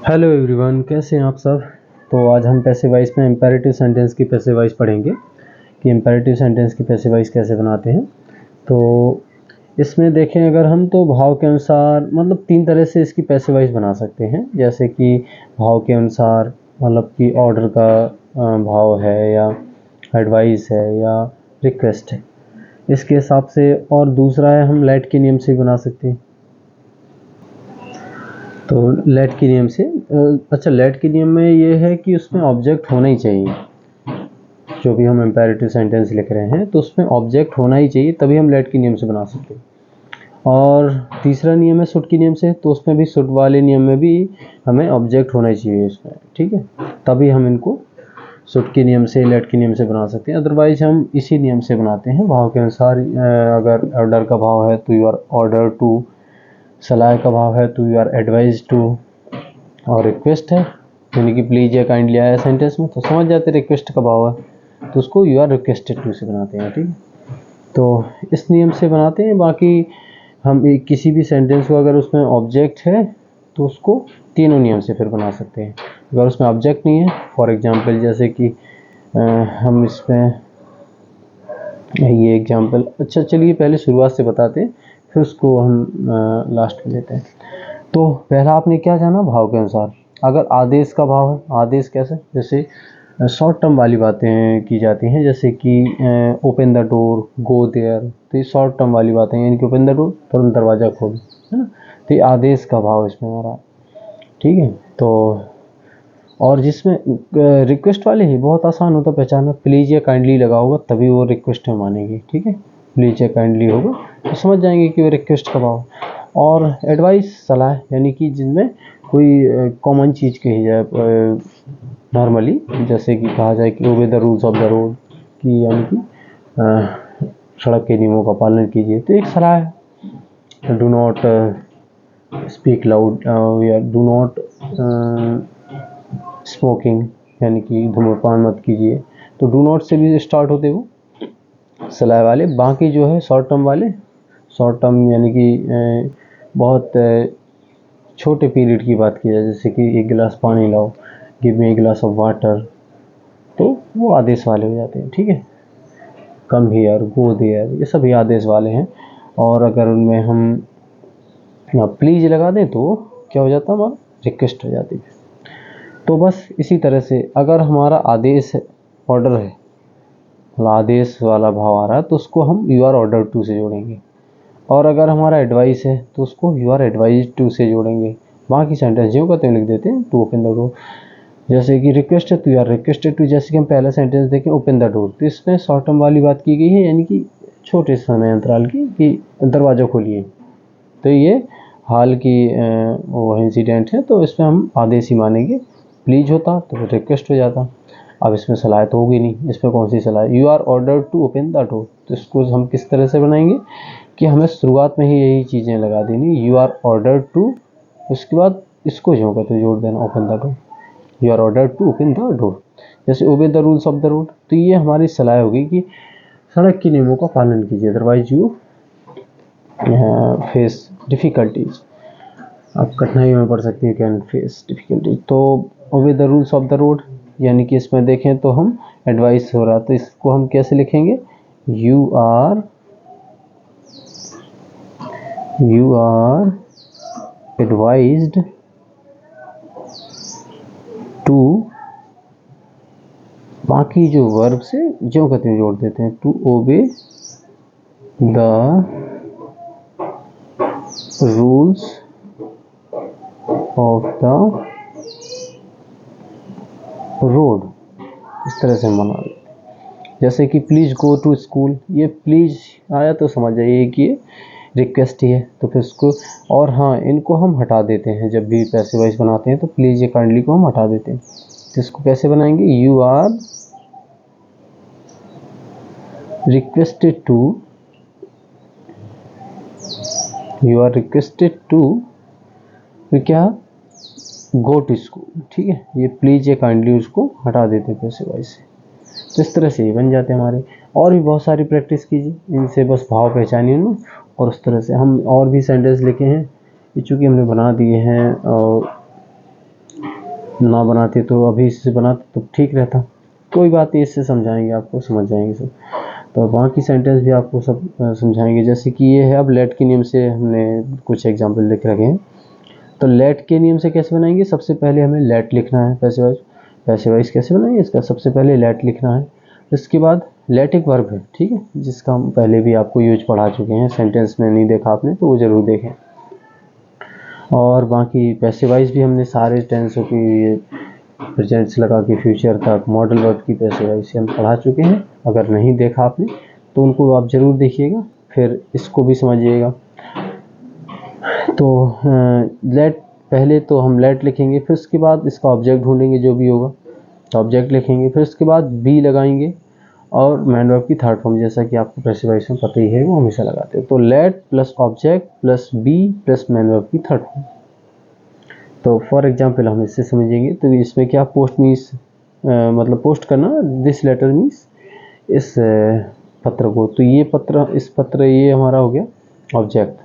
Hello everyone, कैसे हैं आप सब। तो आज हम पैसिव वॉइस में इम्पेरेटिव सेंटेंस की पैसिव वॉइस पढ़ेंगे कि इम्पेरेटिव सेंटेंस की पैसिव वॉइस कैसे बनाते हैं। तो इसमें देखें अगर हम तो भाव के अनुसार मतलब 3 तरह से इसकी पैसिव वॉइस बना सकते हैं। जैसे कि भाव के अनुसार मतलब कि ऑर्डर का भाव है या एडवाइस है या रिक्वेस्ट है, इसके हिसाब से। और दूसरा है हम लेट के नियम से भी बना सकते हैं। तो लेट के नियम से अच्छा, लेट के नियम में ये है कि उसमें ऑब्जेक्ट होना ही चाहिए। जो भी हम इम्पेरेटिव सेंटेंस लिख रहे हैं तो उसमें ऑब्जेक्ट होना ही चाहिए, तभी हम लेट के नियम से बना सकते हैं। और तीसरा नियम है शुड के नियम से, तो उसमें भी शुड वाले नियम में भी हमें ऑब्जेक्ट होना ही चाहिए उसमें, ठीक है। तभी हम इनको शुड के नियम से लेट के नियम से बना सकते हैं। अदरवाइज हम इसी नियम से बनाते हैं भाव के अनुसार। अगर ऑर्डर का भाव है तो यू आर ऑर्डर टू, सलाह का भाव है तो यू आर एडवाइज टू, और रिक्वेस्ट है यानी कि प्लीज या काइंडली आया सेंटेंस में तो समझ जाते रिक्वेस्ट का भाव है तो उसको यू आर रिक्वेस्टेड टू से बनाते हैं, ठीक है। तो इस नियम से बनाते हैं। बाकी हम किसी भी सेंटेंस को अगर उसमें ऑब्जेक्ट है तो उसको तीनों नियम से फिर बना सकते हैं। अगर उसमें ऑब्जेक्ट नहीं है, फॉर एग्जांपल जैसे कि हम इसमें ये एग्जांपल, अच्छा चलिए पहले शुरुआत से बताते हैं फिर उसको हम लास्ट में लेते हैं। तो पहला आपने क्या जाना, भाव के अनुसार। अगर आदेश का भाव है, आदेश कैसे, जैसे शॉर्ट टर्म वाली बातें की जाती हैं, जैसे कि open the door, go there, तो ये शॉर्ट टर्म वाली बातें हैं, यानी कि ओपन द डोर तुरंत दरवाज़ा खोल, है ना। तो ये आदेश का भाव इसमें हमारा, ठीक है। तो और जिसमें रिक्वेस्ट वाले ही बहुत आसान होता पहचानना, प्लीज़ या काइंडली लगा होगा तभी वो रिक्वेस्ट में मानेगी, ठीक है। प्लीज़ या काइंडली होगा तो समझ जाएंगे कि वो रिक्वेस्ट का भाव। और एडवाइस, सलाह, यानी कि जिनमें कोई कॉमन चीज़ कही जाए नॉर्मली, जैसे कि कहा जाए कि ओबे the rules of the road, कि यानी कि सड़क के नियमों का पालन कीजिए, तो एक सलाह है। डू नॉट स्पीक लाउड या डू नॉट स्मोकिंग, यानी कि धूम्रपान मत कीजिए। तो डू नॉट से भी स्टार्ट होते वो सलाह वाले। बाकी जो है शॉर्ट टर्म वाले, शॉर्ट टर्म यानी कि बहुत छोटे पीरियड की बात की जाए, जैसे कि एक गिलास पानी लाओ, गिव मी ए गिलास ऑफ वाटर, तो वो आदेश वाले हो जाते हैं, ठीक है। कम हियर, गो देयर, ये सभी आदेश वाले हैं। और अगर उनमें हम यहाँ प्लीज लगा दें तो क्या हो जाता है, हमारा रिक्वेस्ट हो जाती है। तो बस इसी तरह से अगर हमारा आदेश ऑर्डर है, आदेश वाला भाव आ रहा है, तो उसको हम यू आर ऑर्डर टू से जोड़ेंगे। और अगर हमारा एडवाइस है तो उसको यू आर एडवाइज टू से जोड़ेंगे। बाकी सेंटेंस जो कहते हैं लिख देते हैं, टू ओपन द डोर। जैसे कि रिक्वेस्ट है तो यू आर रिक्वेस्टेड टू, जैसे कि हम पहला सेंटेंस देखें ओपन द डोर, तो इसमें शॉर्ट टर्म वाली बात की गई है, यानी कि छोटे समय अंतराल की, कि दरवाज़ा खोलिए। तो ये हाल की वो इंसिडेंट है, तो इसमें हम आदेश ही मानेंगे। प्लीज होता तो रिक्वेस्ट हो जाता। अब इसमें सलाह तो होगी नहीं, इसमें कौन सी सलाह, you are order to open the door. तो इसको हम किस तरह से बनाएंगे कि हमें शुरुआत में ही यही चीज़ें लगा देनी, यू आर ऑर्डर टू, उसके बाद इसको जो कहते हैं जोड़ देना, open the door, you are order to open the door. जैसे obey the rules of the road, तो ये हमारी सलाह होगी कि सड़क के नियमों का पालन कीजिए, अदरवाइज यू फेस डिफ़िकल्टीज, आप कठिनाइयों में पड़ सकती है, कैन फेस डिफ़िकल्टीज। तो obey the rules of the road, यानी कि इसमें देखें तो हम एडवाइस हो रहा, तो इसको हम कैसे लिखेंगे, यू आर एडवाइज्ड टू, बाकी जो वर्ब से जो कहते हैं जोड़ देते हैं, to obey the rules of the road, इस तरह से मना। जैसे कि प्लीज़ गो टू स्कूल, ये प्लीज़ आया तो समझ जाइए कि ये रिक्वेस्ट ही है, तो फिर इसको, और हाँ इनको हम हटा देते हैं जब भी पैसिव वॉइस बनाते हैं, तो प्लीज़ ये काइंडली को हम हटा देते हैं। तो इसको कैसे बनाएंगे, यू आर रिक्वेस्टेड टू क्या, गो टू स्कूल, ठीक है। ये प्लीज़ या काइंडली उसको हटा देते हैं पैसिव वॉइस से। तो इस तरह से ये बन जाते हैं हमारे। और भी बहुत सारी प्रैक्टिस कीजिए, इनसे बस भाव पहचानिए ना। और उस तरह से हम और भी सेंटेंस लिखे हैं, ये चूँकि हमने बना दिए हैं और ना बनाते तो अभी इससे बनाते तो ठीक रहता। कोई बात नहीं, इससे समझाएंगे आपको, समझ जाएंगे सब। तो बाकी सेंटेंस भी आपको सब समझाएंगे। जैसे कि ये है, अब लेट के नियम से हमने कुछ एग्जाम्पल लिख रखे हैं। तो लेट के नियम से कैसे बनाएंगे, सबसे पहले हमें लेट लिखना है। पैसे वाइज कैसे बनाएंगे इसका, सबसे पहले लेट लिखना है। इसके बाद लेट एक वर्ब है, ठीक है, जिसका हम पहले भी आपको यूज पढ़ा चुके हैं। सेंटेंस में नहीं देखा आपने तो वो ज़रूर देखें। और बाकी पैसे वाइज भी हमने सारे टेंसों की प्रेजेंट से लगा के फ्यूचर तक मॉडल वर्ब की पैसे वाइज से हम पढ़ा चुके हैं। अगर नहीं देखा आपने तो उनको आप ज़रूर देखिएगा, फिर इसको भी समझिएगा। तो लेट, पहले तो हम लेट लिखेंगे, फिर उसके बाद इसका ऑब्जेक्ट ढूंढेंगे जो भी होगा, तो ऑब्जेक्ट लिखेंगे, फिर उसके बाद बी लगाएंगे और मैन वर्ब की थर्ड फॉर्म, जैसा कि आपको पैसिव वॉइस में पता ही है, वो हमेशा लगाते हैं। तो let plus object plus be plus main verb की थर्ड फॉर्म। तो फॉर एग्जांपल हम इससे समझेंगे। तो इसमें क्या, पोस्ट मीन्स मतलब पोस्ट करना, दिस लेटर मीन्स इस पत्र को। तो ये पत्र, इस पत्र, ये हमारा हो गया ऑब्जेक्ट।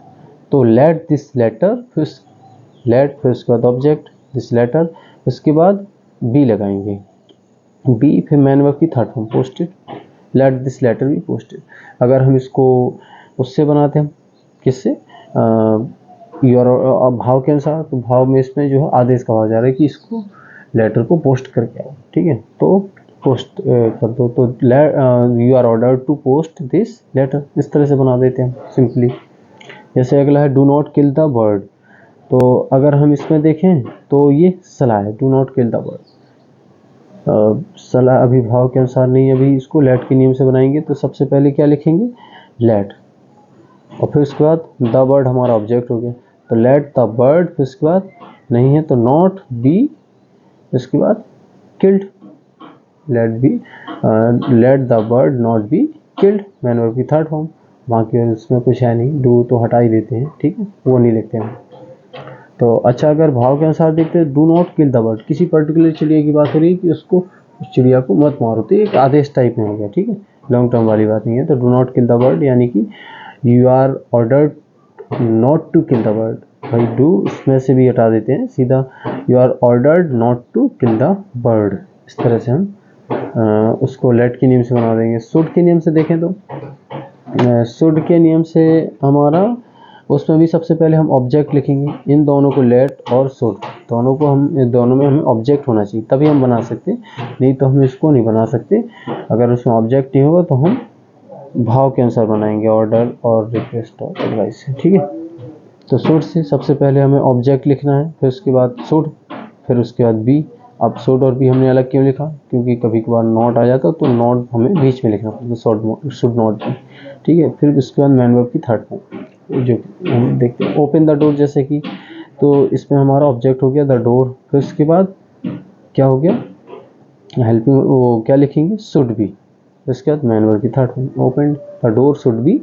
तो लेट दिस लेटर, फिर लेट, फिर उसके बाद ऑब्जेक्ट दिस लेटर, उसके बाद बी लगाएंगे, बी फिर मैन वर्ब की third form posted, let this letter be posted. अगर हम इसको उससे बनाते हैं, किससे, योर भाव के अनुसार, तो भाव में इसमें जो है आदेश कहा जा रहा है कि इसको लेटर को पोस्ट करके आओ, ठीक है, तो पोस्ट कर दो। तो you are order to post this letter, इस तरह से बना देते हैं सिंपली। जैसे अगला है do not kill the bird. तो अगर हम इसमें देखें तो ये सलाह है, do not kill the bird. सलाह अभी भाव के अनुसार नहीं, अभी इसको लेट के नियम से बनाएंगे। तो सबसे पहले क्या लिखेंगे, लेट, और फिर उसके बाद द बर्ड हमारा ऑब्जेक्ट हो गया। तो लेट द बर्ड, फिर उसके बाद नहीं है तो नॉट बी, इसके बाद killed, let the bird not be killed, man verb की थर्ड फॉर्म। बाकी उसमें कुछ है नहीं, डू तो हटा ही देते हैं, ठीक है, वो नहीं लिखते हैं। तो अच्छा, अगर भाव के अनुसार देखते हैं, do not kill the bird, किसी पर्टिकुलर चिड़िया की बात हो रही है कि उसको, उस चिड़िया को मत मारो, तो एक आदेश टाइप में हो गया, ठीक है, लॉन्ग टर्म वाली बात नहीं है। तो do not kill the bird यानी कि you are ordered not to kill the bird. भाई डू इसमें से भी हटा देते हैं, सीधा you are ordered not to kill the bird. इस तरह से हम उसको लेट के नियम से बना देंगे। शुड के नियम से देखें तो शुड के नियम से हमारा, उसमें भी सबसे पहले हम ऑब्जेक्ट लिखेंगे। इन दोनों को, लेट और शुड, दोनों को हम, दोनों में हमें ऑब्जेक्ट होना चाहिए तभी हम बना सकते, नहीं तो हम इसको नहीं बना सकते। अगर उसमें ऑब्जेक्ट नहीं होगा तो हम भाव के अनुसार बनाएंगे, ऑर्डर और रिक्वेस्ट और एडवाइस, ठीक है। तो शुड से सबसे पहले हमें ऑब्जेक्ट लिखना है, फिर उसके बाद शुड, फिर उसके बाद बी। अब शुड और बी हमने अलग क्यों लिखा, क्योंकि कभी कभार नॉट आ जाता तो नॉट हमें बीच में लिखना पड़ता, शुड नॉट बी, ठीक है। फिर उसके बाद मैन वर्ब की थर्ड फॉर्म, जो हम देखते हैं ओपन द डोर, जैसे कि, तो इसमें हमारा ऑब्जेक्ट हो गया द डोर, फिर उसके बाद क्या हो गया, हेल्पिंग, वो क्या लिखेंगे, शुड बी, इसके बाद मैन वर्ब की third form, open the door should be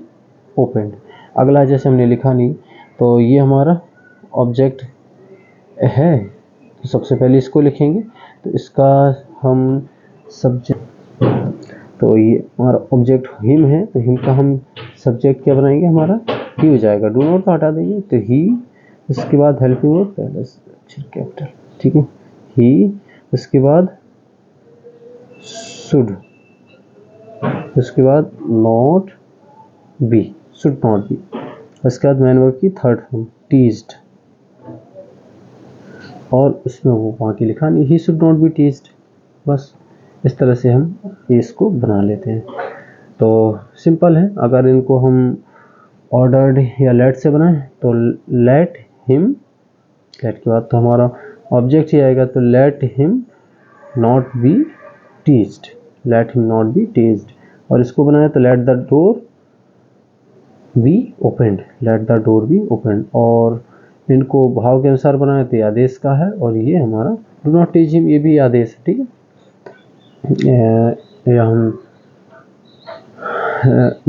open. अगला जैसे हमने लिखा नहीं, तो ये हमारा ऑब्जेक्ट है, तो सबसे पहले इसको लिखेंगे। तो इसका हम सब्जेक्ट, तो ये हमारा ऑब्जेक्ट हिम है, तो हिम का हम सब्जेक्ट क्या बनाएंगे, हमारा ही हो जाएगा, डू नॉट तो हटा देंगे, तो ही, उसके बाद हेल्पिंग वर्ब पहले अक्षर कैपिटल, ठीक है, ही, उसके बाद शुड, उसके बाद not be, should not be, उसके बाद मैन वर्ब की थर्ड फॉर्म टीज्ड, और उसमें वो बाकी लिखा नहीं, he should not be teased. बस इस तरह से हम इसको बना लेते हैं। तो सिंपल है। अगर इनको हम ऑर्डर्ड या लेट से बनाएं तो लेट हिम, लेट के बाद तो हमारा ऑब्जेक्ट ही आएगा, तो let him not be teased, let him not be teased. और इसको बनाया तो let the door B opened, let the door B opened. और इनको भाव के अनुसार बनाया तो ये आदेश का है, और ये हमारा डू नॉट टीच हिम, ये भी आदेश है, ठीक है। या हम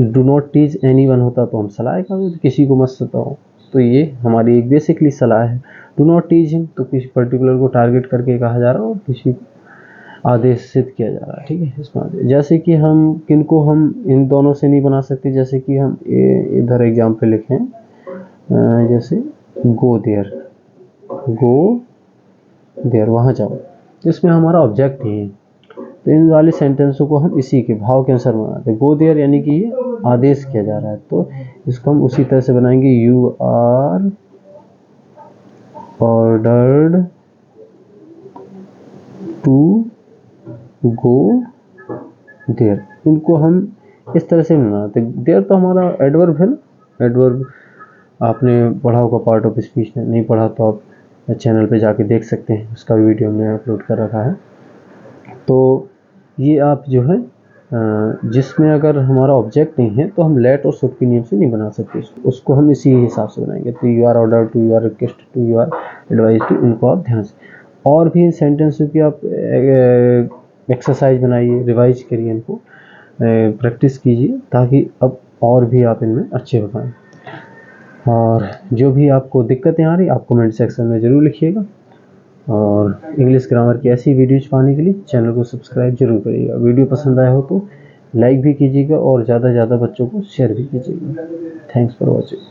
do not teach any one होता तो हम सलाह का, किसी को मत सताओ, तो ये हमारी एक बेसिकली सलाह है। डू नॉट टीच हिम तो किसी पर्टिकुलर को टारगेट करके कहा जा रहा है और किसी आदेशित किया जा रहा है, ठीक है। इसमें जैसे कि हम किनको हम इन दोनों से नहीं बना सकते, जैसे कि हम इधर एग्जाम्पल लिखें, जैसे गो देयर, गो देयर, वहाँ जाओ, इसमें हमारा ऑब्जेक्ट नहीं है। तो इन वाले सेंटेंसों को हम इसी के भाव के अनुसार बनाते हैं। गो देयर यानी कि ये आदेश किया जा रहा है, तो इसको हम उसी तरह से बनाएंगे। You are ordered to go there. इनको हम इस तरह से बनाते हैं। देयर तो हमारा एडवर्ब है ना। एडवर्ब आपने पढ़ा होगा पार्ट ऑफ स्पीच में, नहीं पढ़ा तो आप चैनल पे जाके देख सकते हैं, उसका भी वीडियो हमने अपलोड कर रखा है। तो ये आप जो है जिसमें अगर हमारा ऑब्जेक्ट नहीं है तो हम लेट और शुड के नियम से नहीं बना सकते, उसको हम इसी हिसाब से बनाएंगे। तो you are order to, you are request to, you are advise to, इनको आप ध्यान से और भी इन सेंटेंसों की आप एक्सरसाइज बनाइए, रिवाइज करिए, इनको प्रैक्टिस कीजिए, ताकि अब और भी आप इनमें अच्छे हो पाएँ। और जो भी आपको दिक्कतें आ रही आप कमेंट सेक्शन में ज़रूर लिखिएगा। और इंग्लिश ग्रामर की ऐसी वीडियोज पाने के लिए चैनल को सब्सक्राइब जरूर करिएगा। वीडियो पसंद आया हो तो लाइक भी कीजिएगा और ज़्यादा से ज़्यादा बच्चों को शेयर भी कीजिएगा। Thanks for watching.